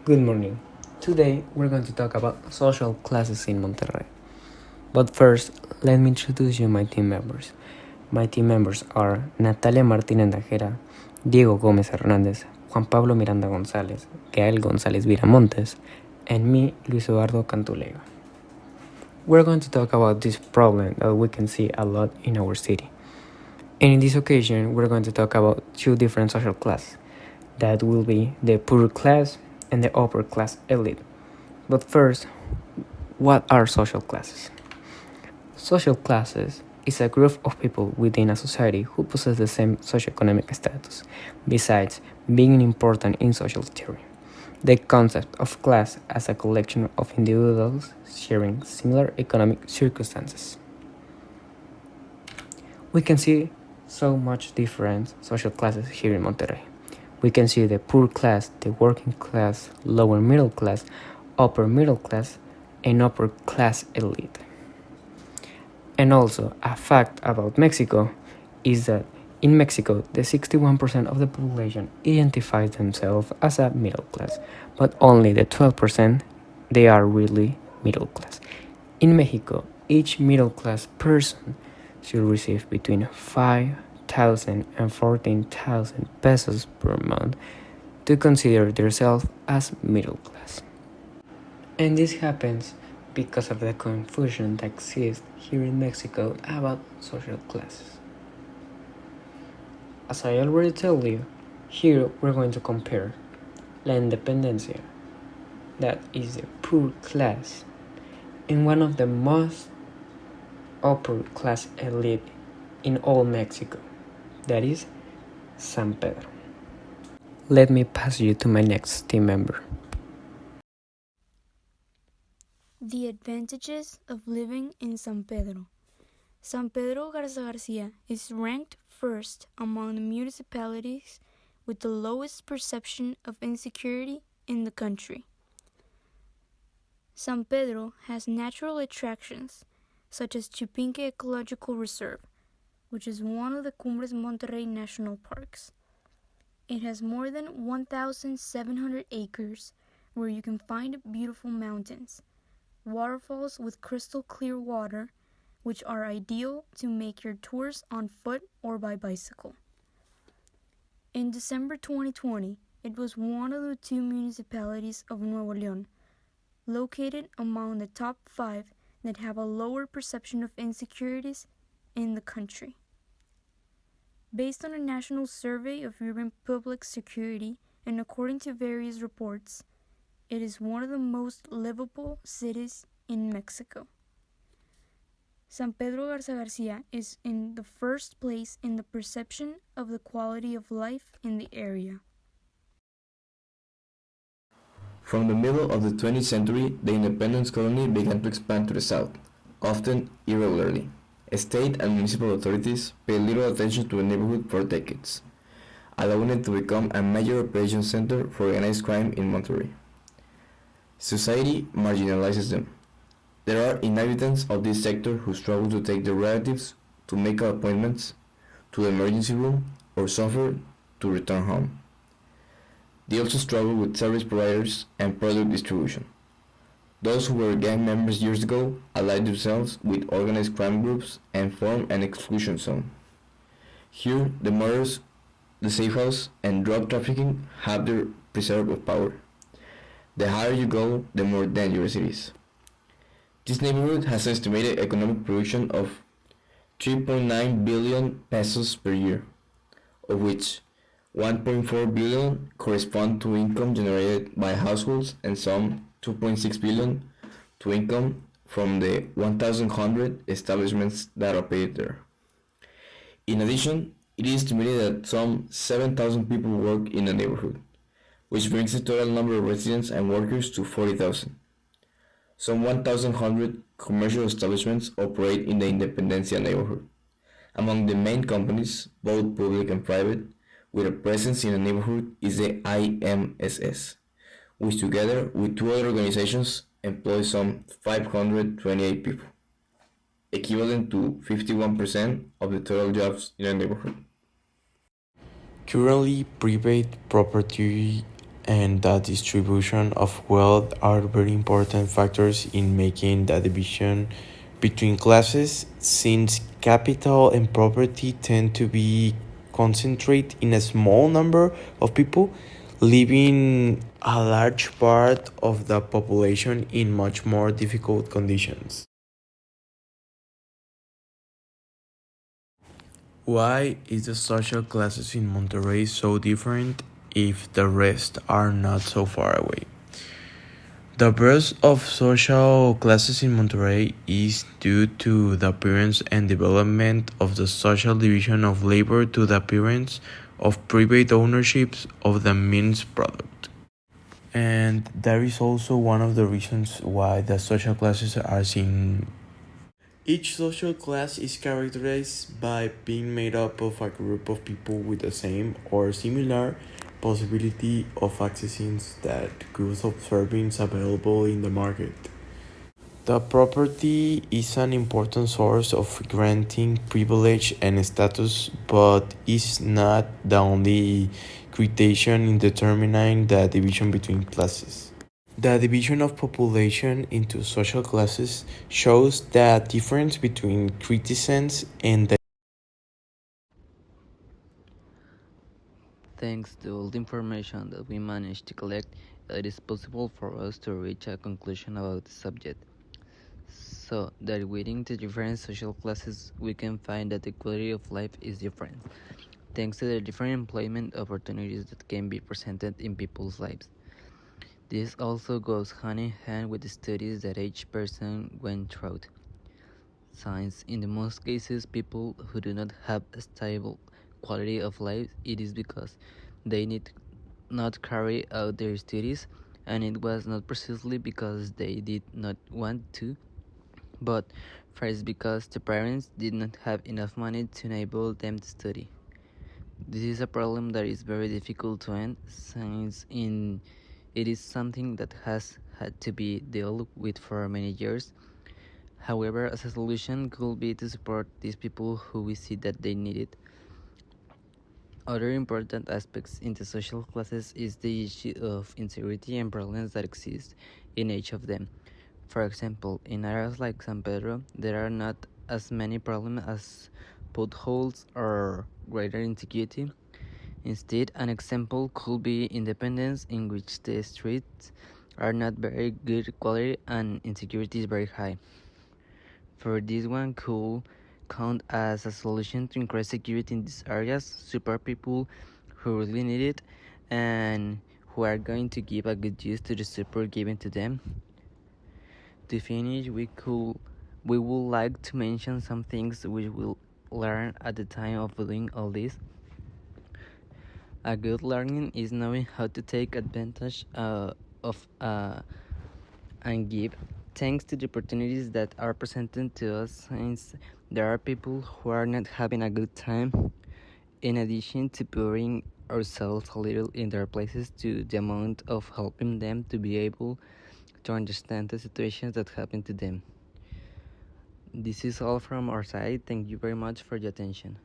Good morning. Today we're going to talk about social classes in Monterrey. But first, let me introduce you my team members. My team members are Natalia Martínez Najera, Diego Gómez Hernández, Juan Pablo Miranda González, Gael González Viramontes, and me, Luis Eduardo Cantulega. We're going to talk about this problem that we can see a lot in our city. And in this occasion, we're going to talk about two different social classes. That will be the poor class and the upper class elite. But first, what are social classes? Social classes is a group of people within a society who possess the same socioeconomic status, besides being important in social theory. The concept of class as a collection of individuals sharing similar economic circumstances. We can see so much different social classes here in Monterrey. We can see the poor class, the working class, lower middle class, upper middle class, and upper class elite. And also, a fact about Mexico is that in Mexico, the 61% of the population identifies themselves as a middle class, but only the 12% they are really middle class. In Mexico, each middle class person should receive between 5,000 and 14,000 pesos per month to consider themselves as middle class. And this happens because of the confusion that exists here in Mexico about social classes. As I already told you, here we're going to compare La Independencia, that is the poor class, and one of the most upper class elite in all Mexico, that is San Pedro. Let me pass you to my next team member. The advantages of living in San Pedro. San Pedro Garza Garcia is ranked first among the municipalities with the lowest perception of insecurity in the country. San Pedro has natural attractions such as Chipinque Ecological Reserve, which is one of the Cumbres Monterrey National Parks. It has more than 1,700 acres where you can find beautiful mountains, waterfalls with crystal clear water, which are ideal to make your tours on foot or by bicycle. In December 2020, it was one of the two municipalities of Nuevo León, located among the top 5 that have a lower perception of insecurities in the country. Based on a national survey of urban public security and according to various reports, it is one of the most livable cities in Mexico. San Pedro Garza Garcia is in the first place in the perception of the quality of life in the area. From the middle of the 20th century, the independence colony began to expand to the south, often irregularly. State and municipal authorities paid little attention to the neighborhood for decades, allowing it to become a major operation center for organized crime in Monterrey. Society marginalizes them. There are inhabitants of this sector who struggle to take their relatives to medical appointments, to the emergency room, or suffer to return home. They also struggle with service providers and product distribution. Those who were gang members years ago allied themselves with organized crime groups and formed an exclusion zone. Here, the murders, the safe house, and drug trafficking have their preserve of power. The higher you go, the more dangerous it is. This neighborhood has an estimated economic production of 3.9 billion pesos per year, of which 1.4 billion correspond to income generated by households and some 2.6 billion to income from the 1,100 establishments that operate there. In addition, it is estimated that some 7,000 people work in the neighborhood, which brings the total number of residents and workers to 40,000. Some 1,100 commercial establishments operate in the Independencia neighborhood. Among the main companies, both public and private, with a presence in the neighborhood is the IMSS, which together with two other organizations employ some 528 people, equivalent to 51% of the total jobs in the neighborhood. Currently, private property and the distribution of wealth are very important factors in making the division between classes, since capital and property tend to be concentrated in a small number of people, leaving a large part of the population in much more difficult conditions. Why is the social classes in Monterrey so different if the rest are not so far away? The birth of social classes in Monterrey is due to the appearance and development of the social division of labor to the appearance of private ownership of the means product. And that is also one of the reasons why the social classes are seen. Each social class is characterized by being made up of a group of people with the same or similar possibility of accessing that goods of servings available in the market. The property is an important source of granting privilege and status, but is not the only criterion in determining the division between classes. The division of population into social classes shows the difference between citizens and the. Thanks to all the information that we managed to collect, it is possible for us to reach a conclusion about the subject. So that within the different social classes, we can find that the quality of life is different, thanks to the different employment opportunities that can be presented in people's lives. This also goes hand in hand with the studies that each person went through. Since in the most cases people who do not have a stable quality of life, it is because they need not carry out their studies, and it was not precisely because they did not want to, but first because the parents did not have enough money to enable them to study. This is a problem that is very difficult to end, since it is something that has had to be dealt with for many years. However, as a solution could be to support these people who we see that they need it. Other important aspects in the social classes is the issue of insecurity and problems that exist in each of them. For example, in areas like San Pedro, there are not as many problems as potholes or greater insecurity. Instead, an example could be Independence, in which the streets are not very good quality and insecurity is very high. For this one could count as a solution to increase security in these areas, support people who really need it, and who are going to give a good use to the support given to them. To finish, we would like to mention some things we will learn at the time of doing all this. A good learning is knowing how to take advantage of and give thanks to the opportunities that are presented to us, since there are people who are not having a good time, in addition to putting ourselves a little in their places to the amount of helping them to be able to understand the situations that happen to them. This is all from our side. Thank you very much for your attention.